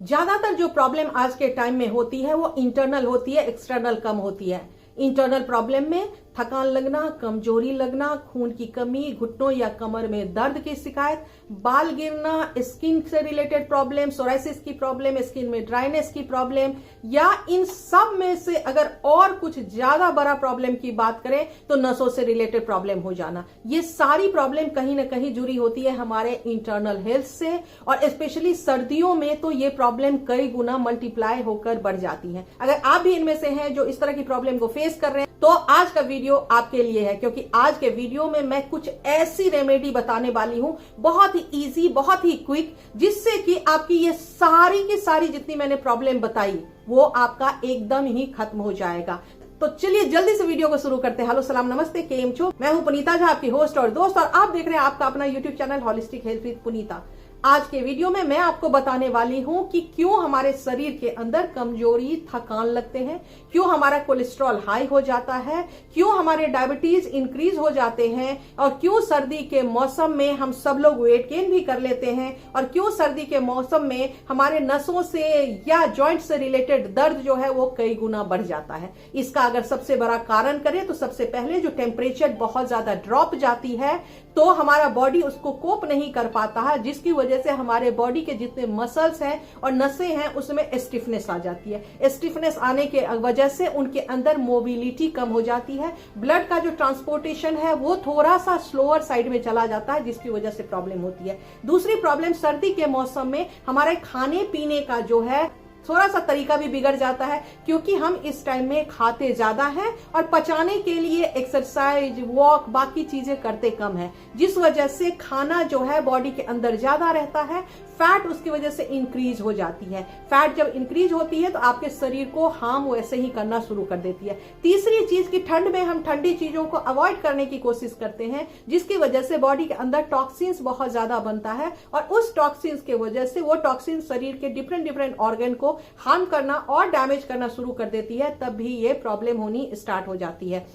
ज्यादातर जो प्रॉब्लम आज के टाइम में होती है वो इंटरनल होती है, एक्सटर्नल कम होती है। इंटरनल प्रॉब्लम में थकान लगना, कमजोरी लगना, खून की कमी, घुटनों या कमर में दर्द की शिकायत, बाल गिरना, स्किन से रिलेटेड प्रॉब्लम, सोराइसिस की प्रॉब्लम, स्किन में ड्राइनेस की प्रॉब्लम, या इन सब में से अगर और कुछ ज्यादा बड़ा प्रॉब्लम की बात करें तो नसों से रिलेटेड प्रॉब्लम हो जाना। ये सारी प्रॉब्लम कहीं ना कहीं जुड़ी होती है हमारे इंटरनल हेल्थ से, और स्पेशली सर्दियों में तो ये प्रॉब्लम कई गुना मल्टीप्लाई होकर बढ़ जाती है। अगर आप भी इनमें से हैं जो इस तरह की प्रॉब्लम को फेस कर रहे हैं तो आज का वीडियो आपके लिए है, क्योंकि आज के वीडियो में मैं कुछ ऐसी रेमेडी बताने वाली हूं, बहुत ही इजी, बहुत ही क्विक, जिससे कि आपकी ये सारी की सारी जितनी मैंने प्रॉब्लम बताई वो आपका एकदम ही खत्म हो जाएगा। तो चलिए जल्दी से वीडियो को शुरू करते हैं। हेलो, सलाम, नमस्ते, केम छो। मैं हूं पुनीता झा, आपकी होस्ट और दोस्त, और आप देख रहे हैं आपका अपना YouTube channel holistic health with Punita. आज के वीडियो में मैं आपको बताने वाली हूं कि क्यों हमारे शरीर के अंदर कमजोरी, थकान लगते हैं, क्यों हमारा कोलेस्ट्रॉल हाई हो जाता है, क्यों हमारे डायबिटीज इंक्रीज हो जाते हैं, और क्यों सर्दी के मौसम में हम सब लोग वेट गेन भी कर लेते हैं, और क्यों सर्दी के मौसम में हमारे नसों से या जॉइंट से रिलेटेड दर्द जो है वो कई गुना बढ़ जाता है। इसका अगर सबसे बड़ा कारण करें तो सबसे पहले जो टेम्परेचर बहुत ज्यादा ड्रॉप जाती है तो हमारा बॉडी उसको कोप नहीं कर पाता है, जिसकी वजह से हमारे बॉडी के जितने मसल्स हैं और नसें हैं उसमें स्टिफनेस आ जाती है। स्टिफनेस आने के वजह से उनके अंदर मोबिलिटी कम हो जाती है, ब्लड का जो ट्रांसपोर्टेशन है वो थोड़ा सा स्लोअर साइड में चला जाता है, जिसकी वजह से प्रॉब्लम होती है। दूसरी प्रॉब्लम, सर्दी के मौसम में हमारे खाने पीने का जो है थोड़ा सा तरीका भी बिगड़ जाता है, क्योंकि हम इस टाइम में खाते ज्यादा हैं और पचाने के लिए एक्सरसाइज, वॉक, बाकी चीजें करते कम है, जिस वजह से खाना जो है बॉडी के अंदर ज्यादा रहता है, फैट उसकी वजह से इंक्रीज हो जाती है। फैट जब इंक्रीज होती है तो आपके शरीर को हार्म वैसे ही करना शुरू कर देती है। तीसरी चीज की ठंड में हम ठंडी चीजों को अवॉइड करने की कोशिश करते हैं, जिसकी वजह से बॉडी के अंदर टॉक्सिन्स बहुत ज्यादा बनता है, और उस टॉक्सिन्स के वजह से वो टॉक्सिन शरीर के डिफरेंट ऑर्गन को हार्म करना और डैमेज करना शुरू कर देती है, तब भी ये प्रॉब्लम होनी स्टार्ट हो जाती है।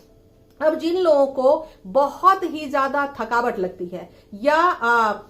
अब जिन लोगों को बहुत ही ज्यादा थकावट लगती है या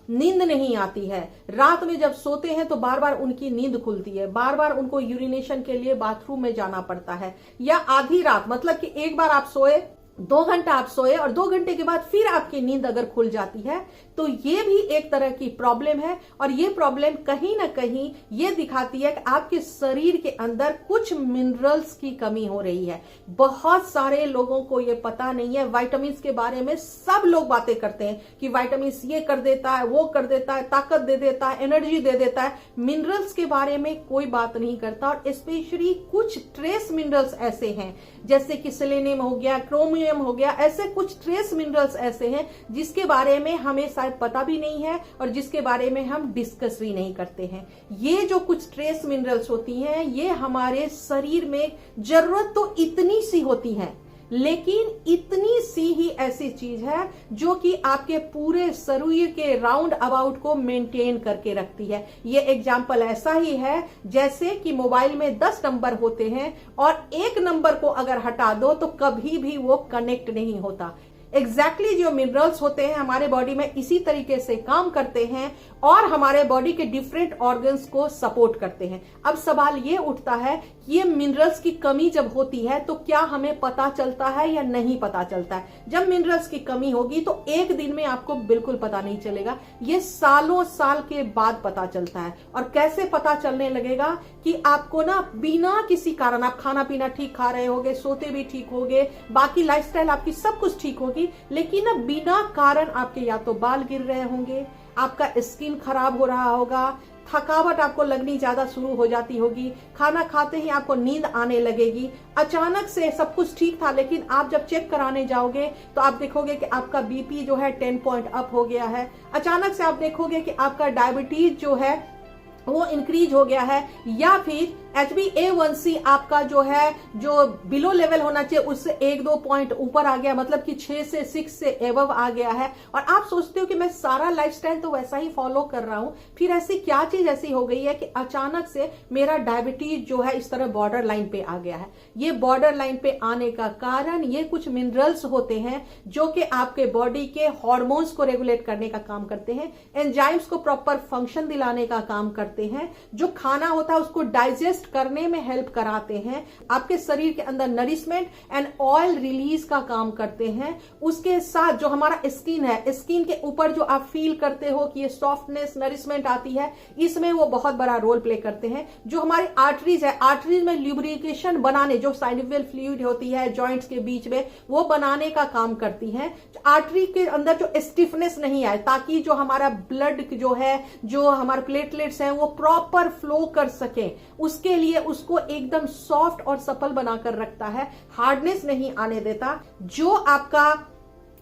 नींद नहीं आती है, रात में जब सोते हैं तो बार बार उनकी नींद खुलती है, बार बार उनको यूरिनेशन के लिए बाथरूम में जाना पड़ता है, या आधी रात, मतलब कि एक बार आप सोए, 2 घंटा आप सोए और 2 घंटे के बाद फिर आपकी नींद अगर खुल जाती है, तो ये भी एक तरह की प्रॉब्लम है। और ये प्रॉब्लम कहीं ना कहीं ये दिखाती है कि आपके शरीर के अंदर कुछ मिनरल्स की कमी हो रही है। बहुत सारे लोगों को ये पता नहीं है। विटामिन के बारे में सब लोग बातें करते हैं कि विटामिन ये कर देता है, वो कर देता है, ताकत दे देता है, एनर्जी दे देता है। मिनरल्स के बारे में कोई बात नहीं करता, और स्पेशली कुछ ट्रेस मिनरल्स ऐसे हैं जैसे कि सेलेनियम हो गया, क्रोमियम हो गया, ऐसे कुछ ट्रेस मिनरल्स ऐसे हैं जिसके बारे में हमें शायद पता भी नहीं है और जिसके बारे में हम डिस्कस भी नहीं करते हैं। ये जो कुछ ट्रेस मिनरल्स होती हैं ये हमारे शरीर में जरूरत तो इतनी सी होती है, लेकिन इतनी सी ही ऐसी चीज है जो कि आपके पूरे शरीर के राउंड अबाउट को मेंटेन करके रखती है। ये एग्जाम्पल ऐसा ही है जैसे कि मोबाइल में 10 नंबर होते हैं और एक नंबर को अगर हटा दो तो कभी भी वो कनेक्ट नहीं होता। एग्जैक्टली जो मिनरल्स होते हैं हमारे बॉडी में इसी तरीके से काम करते हैं और हमारे बॉडी के डिफरेंट ऑर्गन्स को सपोर्ट करते हैं। अब सवाल ये उठता है कि ये मिनरल्स की कमी जब होती है तो क्या हमें पता चलता है या नहीं पता चलता है? जब मिनरल्स की कमी होगी तो एक दिन में आपको बिल्कुल पता नहीं चलेगा, ये सालों साल के बाद पता चलता है। और कैसे पता चलने लगेगा कि आपको ना बिना किसी कारण, आप खाना पीना ठीक खा रहे होगे, सोते भी ठीक होगे, बाकी लाइफस्टाइल आपकी सब कुछ ठीक होगी, लेकिन ना बिना कारण आपके या तो बाल गिर रहे होंगे, आपका स्किन खराब हो रहा होगा, थकावट आपको लगनी ज्यादा शुरू हो जाती होगी, खाना खाते ही आपको नींद आने लगेगी। अचानक से सब कुछ ठीक था लेकिन आप जब चेक कराने जाओगे तो आप देखोगे कि आपका बीपी जो है 10 पॉइंट अप हो गया है। अचानक से आप देखोगे कि आपका डायबिटीज जो है वो इंक्रीज हो गया है, या फिर HbA1c आपका जो है, जो बिलो लेवल होना चाहिए उससे 1-2 पॉइंट ऊपर आ गया, मतलब कि 6 से 6 से एबव आ गया है, और आप सोचते हो कि मैं सारा लाइफस्टाइल तो वैसा ही फॉलो कर रहा हूं, फिर ऐसी क्या चीज ऐसी हो गई है कि अचानक से मेरा डायबिटीज जो है इस तरह बॉर्डर लाइन पे आ गया है। ये बॉर्डर लाइन पे आने का कारण ये कुछ मिनरल्स होते हैं जो कि आपके बॉडी के हार्मोन्स को रेगुलेट करने का काम करते हैं, एंजाइम्स को प्रॉपर फंक्शन दिलाने का काम करते हैं, जो खाना होता है उसको डाइजेस्ट करने में हेल्प कराते हैं, आपके शरीर के अंदर नरिशमेंट एंड ऑयल रिलीज का काम करते हैं। उसके साथ जो हमारा स्किन है, स्किन के ऊपर जो आप फील करते हो कि ये सॉफ्टनेस, नरिशमेंट आती है, इसमें वो बहुत बड़ा रोल प्ले करते हैं। जो हमारी आर्टरीज है, आर्टरीज में ल्यूब्रिकेशन बनाने, जो साइनोवियल फ्लूइड होती है जॉइंट्स के बीच में, वो बनाने का काम करती है। आर्टरी के अंदर जो स्टिफनेस नहीं आए, ताकि जो हमारा ब्लड जो है, जो हमारे प्लेटलेट्स हैं, वो प्रॉपर फ्लो कर सके, उसके लिए उसको एकदम सॉफ्ट और सफल बनाकर रखता है, हार्डनेस नहीं आने देता। जो आपका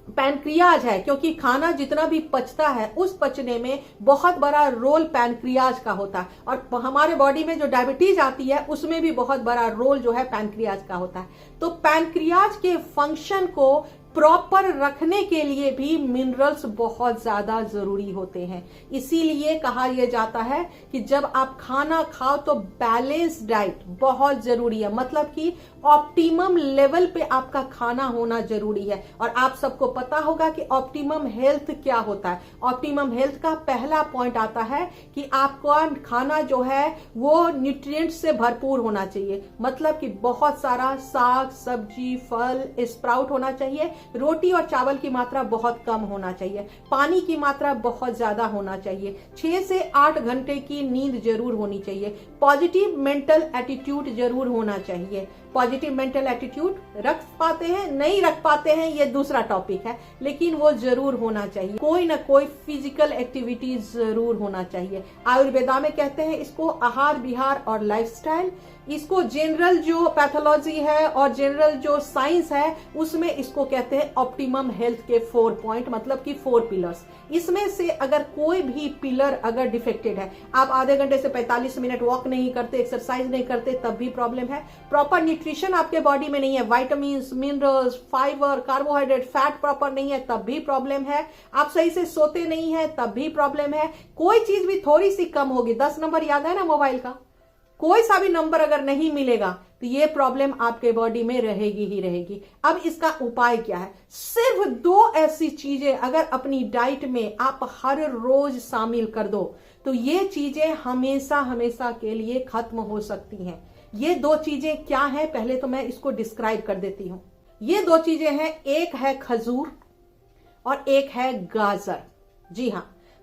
पैनक्रियाज है, क्योंकि खाना जितना भी पचता है उस पचने में बहुत बड़ा रोल पैनक्रियाज का होता है, और हमारे बॉडी में जो डायबिटीज आती है उसमें भी बहुत बड़ा रोल जो है पैनक्रियाज का होता है। तो पैनक्रियाज के फंक्शन को प्रॉपर रखने के लिए भी मिनरल्स बहुत ज्यादा जरूरी होते हैं। इसीलिए कहा यह जाता है कि जब आप खाना खाओ तो बैलेंस डाइट बहुत जरूरी है, मतलब कि ऑप्टिमम लेवल पे आपका खाना होना जरूरी है। और आप सबको पता होगा कि ऑप्टिमम हेल्थ क्या होता है। ऑप्टिमम हेल्थ का पहला पॉइंट आता है कि आपका खाना जो है वो न्यूट्रिएंट्स से भरपूर होना चाहिए, मतलब कि बहुत सारा साग सब्जी फल स्प्राउट होना चाहिए, रोटी और चावल की मात्रा बहुत कम होना चाहिए, पानी की मात्रा बहुत ज्यादा होना चाहिए, 6 से 8 घंटे की नींद जरूर होनी चाहिए, पॉजिटिव मेंटल एटीट्यूड जरूर होना चाहिए। पॉजिटिव मेंटल एटीट्यूड रख पाते हैं नहीं रख पाते हैं ये दूसरा टॉपिक है, लेकिन वो जरूर होना चाहिए। कोई ना कोई फिजिकल एक्टिविटी जरूर होना चाहिए। आयुर्वेदा में कहते हैं इसको आहार विहार और लाइफस्टाइल। इसको जनरल जो पैथोलॉजी है और जनरल जो साइंस है उसमें इसको कहते हैं ऑप्टिमम हेल्थ के 4 पॉइंट, मतलब कि 4 पिलर्स। इसमें से अगर कोई भी पिलर अगर डिफेक्टेड है, आप आधे घंटे से 45 मिनट वॉक नहीं करते, एक्सरसाइज नहीं करते, तब भी प्रॉब्लम है। प्रॉपर न्यूट्रिशन आपके बॉडी में नहीं है, vitamin minerals fibre carbohydrate fat proper नहीं है, तब भी प्रॉब्लम है। आप सही से सोते नहीं है, तब भी प्रॉब्लम है। कोई चीज भी थोड़ी सी कम होगी, 10 नंबर याद है ना मोबाइल का, कोई सा भी नंबर अगर नहीं मिलेगा तो ये प्रॉब्लम आपके बॉडी में रहेगी ही रहेगी। अब इसका उपाय क्या है? सिर्फ 2 ऐसी चीजें अगर अपनी डाइट में आप हर रोज शामिल कर दो तो ये चीजें हमेशा हमेशा के लिए खत्म हो सकती हैं। ये 2 चीजें क्या हैं, पहले तो मैं इसको डिस्क्राइब कर देती हूं। ये 2 चीजें हैं, एक है खजूर और एक है गाजर। जी हां,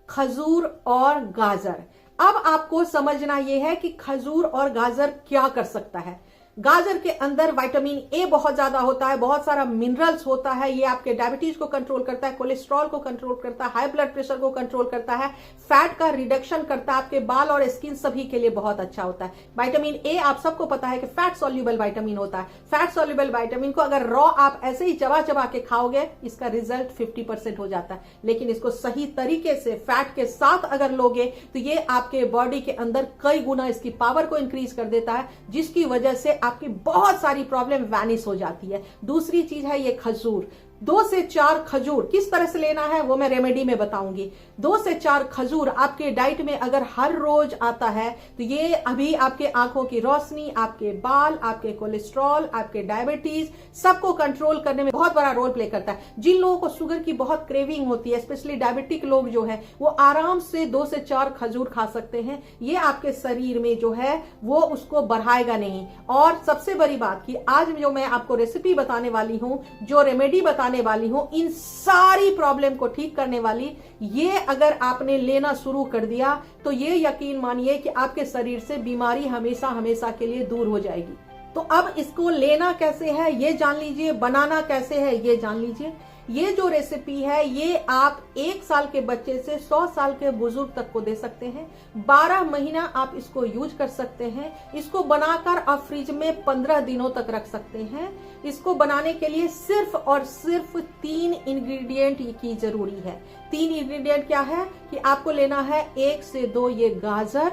खजूर और गाजर। अब आपको समझना यह है कि खजूर और गाजर क्या कर सकता है। गाजर के अंदर विटामिन ए बहुत ज्यादा होता है, बहुत सारा मिनरल्स होता है, ये आपके डायबिटीज को कंट्रोल करता है, कोलेस्ट्रॉल को कंट्रोल करता है, हाई ब्लड प्रेशर को कंट्रोल करता है, फैट का रिडक्शन करता है, आपके बाल और स्किन सभी के लिए बहुत अच्छा होता है। विटामिन ए आप सबको पता है कि फैट सॉल्युबल विटामिन होता है। फैट सॉल्युबल विटामिन को अगर रॉ आप ऐसे ही चबा चबा के खाओगे, इसका रिजल्ट 50% हो जाता है, लेकिन इसको सही तरीके से फैट के साथ अगर लोगे तो ये आपके बॉडी के अंदर कई गुना इसकी पावर को इंक्रीज कर देता है, जिसकी वजह से आपकी बहुत सारी प्रॉब्लम वैनिश हो जाती है। दूसरी चीज है ये खजूर। 2 से 4 खजूर किस तरह से लेना है वो मैं रेमेडी में बताऊंगी। 2 से 4 खजूर आपके डाइट में अगर हर रोज आता है तो ये अभी आपके आंखों की रोशनी, आपके बाल, आपके कोलेस्ट्रॉल, आपके डायबिटीज सबको कंट्रोल करने में बहुत बड़ा रोल प्ले करता है। जिन लोगों को शुगर की बहुत क्रेविंग होती है, स्पेशली डायबिटिक लोग जो है, वो आराम से 2 से 4 खजूर खा सकते हैं। ये आपके शरीर में जो है वो उसको बढ़ाएगा नहीं। और सबसे बड़ी बात कि आज जो मैं आपको रेसिपी बताने वाली हूं, जो रेमेडी वाली हूं, इन सारी प्रॉब्लम को ठीक करने वाली, ये अगर आपने लेना शुरू कर दिया तो ये यकीन मानिए कि आपके शरीर से बीमारी हमेशा हमेशा के लिए दूर हो जाएगी। तो अब इसको लेना कैसे है ये जान लीजिए, बनाना कैसे है ये जान लीजिए। ये जो रेसिपी है ये आप 1 साल के बच्चे से 100 साल के बुजुर्ग तक को दे सकते हैं। 12 महीना आप इसको यूज कर सकते हैं। इसको बनाकर आप फ्रिज में 15 दिनों तक रख सकते हैं। इसको बनाने के लिए सिर्फ और सिर्फ 3 इंग्रेडिएंट की जरूरी है। 3 इंग्रेडिएंट क्या है कि आपको लेना है 1 से 2 ये गाजर,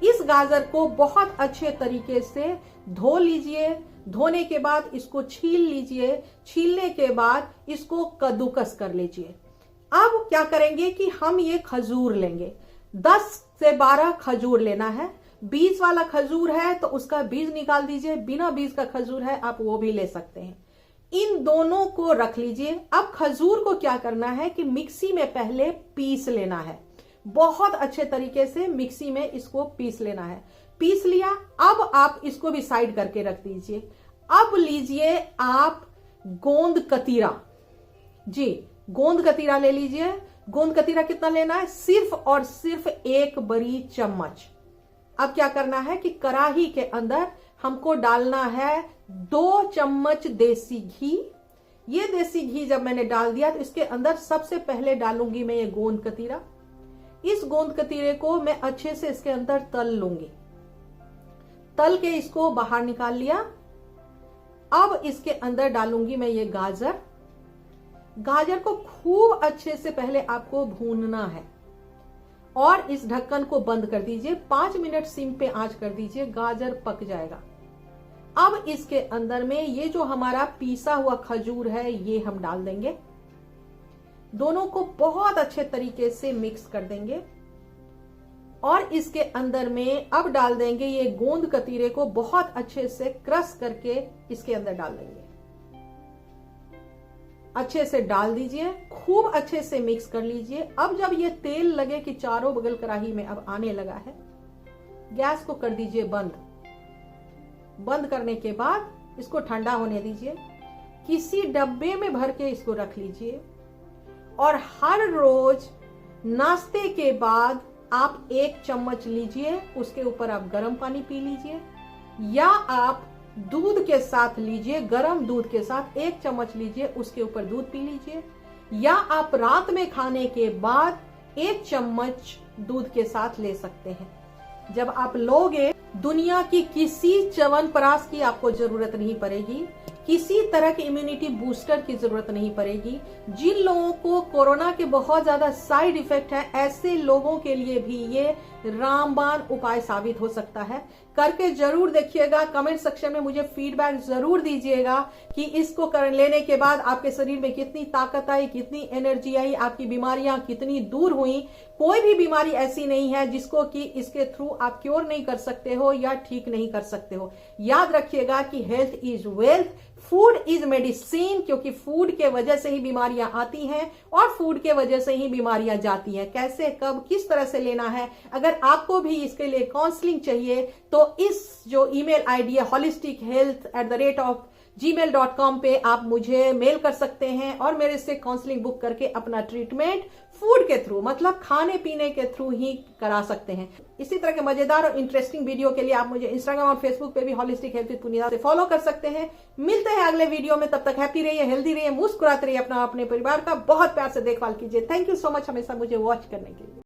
इस गाजर को बहुत अच्छे तरीके से धो लीजिए। धोने के बाद इसको छील लीजिए। छीलने के बाद इसको कद्दूकस कर लीजिए। अब क्या करेंगे कि हम ये खजूर लेंगे। 10 से 12 खजूर लेना है। बीज वाला खजूर है तो उसका बीज निकाल दीजिए, बिना बीज का खजूर है आप वो भी ले सकते हैं। इन दोनों को रख लीजिए। अब खजूर को क्या करना है कि मिक्सी में पहले पीस लेना है। बहुत अच्छे तरीके से मिक्सी में इसको पीस लेना है। पीस लिया, अब आप इसको भी साइड करके रख दीजिए। अब लीजिए आप गोंद कतीरा। जी, गोंद कतीरा ले लीजिए। गोंद कतीरा कितना लेना है? सिर्फ और सिर्फ 1 बड़ी चम्मच। अब क्या करना है कि कढ़ाई के अंदर हमको डालना है 2 चम्मच देसी घी। ये देसी घी जब मैंने डाल दिया तो इसके अंदर सबसे पहले डालूंगी मैं ये गोंद कतीरा। इस गोंद कतीरे को मैं अच्छे से इसके अंदर तल लूंगी। तल के इसको बाहर निकाल लिया। अब इसके अंदर डालूंगी मैं ये गाजर। गाजर को खूब अच्छे से पहले आपको भूनना है और इस ढक्कन को बंद कर दीजिए। 5 मिनट सिम पे आंच कर दीजिए, गाजर पक जाएगा। अब इसके अंदर में ये जो हमारा पीसा हुआ खजूर है ये हम डाल देंगे। दोनों को बहुत अच्छे तरीके से मिक्स कर देंगे और इसके अंदर में अब डाल देंगे ये गोंद कतीरे को बहुत अच्छे से क्रश करके इसके अंदर डाल देंगे। अच्छे से डाल दीजिए, खूब अच्छे से मिक्स कर लीजिए। अब जब ये तेल लगे कि चारों बगल कढ़ाई में अब आने लगा है, गैस को कर दीजिए बंद। बंद करने के बाद इसको ठंडा होने दीजिए। किसी डब्बे में भर के इसको रख लीजिए और हर रोज नाश्ते के बाद आप 1 चम्मच लीजिए। उसके ऊपर आप गर्म पानी पी लीजिए या आप दूध के साथ लीजिए। गर्म दूध के साथ 1 चम्मच लीजिए, उसके ऊपर दूध पी लीजिए। या आप रात में खाने के बाद 1 चम्मच दूध के साथ ले सकते हैं। जब आप लोगे, दुनिया की किसी च्यवनप्राश की आपको जरूरत नहीं पड़ेगी। किसी तरह के इम्यूनिटी बूस्टर की जरूरत नहीं पड़ेगी। जिन लोगों को कोरोना के बहुत ज्यादा साइड इफेक्ट है, ऐसे लोगों के लिए भी ये रामबाण उपाय साबित हो सकता है। करके जरूर देखिएगा। कमेंट सेक्शन में मुझे फीडबैक जरूर दीजिएगा कि इसको लेने के बाद आपके शरीर में कितनी ताकत आई, कितनी एनर्जी आई, आपकी बीमारियां कितनी दूर हुई। कोई भी बीमारी ऐसी नहीं है जिसको कि इसके थ्रू आप क्योर नहीं कर सकते हो या ठीक नहीं कर सकते हो। याद रखिएगा कि health is wealth, food is medicine, क्योंकि फूड के वजह से ही बीमारियां आती हैं और फूड के वजह से ही बीमारियां जाती हैं। कैसे, कब, किस तरह से लेना है, अगर आपको भी इसके लिए काउंसलिंग चाहिए तो इस जो ईमेल आईडी है holistichealth@gmail.com पे आप मुझे मेल कर सकते हैं और मेरे से काउंसलिंग बुक करके अपना ट्रीटमेंट फूड के थ्रू, मतलब खाने पीने के थ्रू ही करा सकते हैं। इसी तरह के मजेदार और इंटरेस्टिंग वीडियो के लिए आप मुझे इंस्टाग्राम और फेसबुक पे भी होलिस्टिक हेल्थ विद पुनीता से फॉलो कर सकते हैं। मिलते हैं अगले वीडियो में, तब तक हैप्पी रहिए, हेल्दी रहिए, मुस्कुराते रहिए, अपने परिवार का बहुत प्यार से देखभाल कीजिए। थैंक यू सो मच हमेशा मुझे वॉच करने के लिए।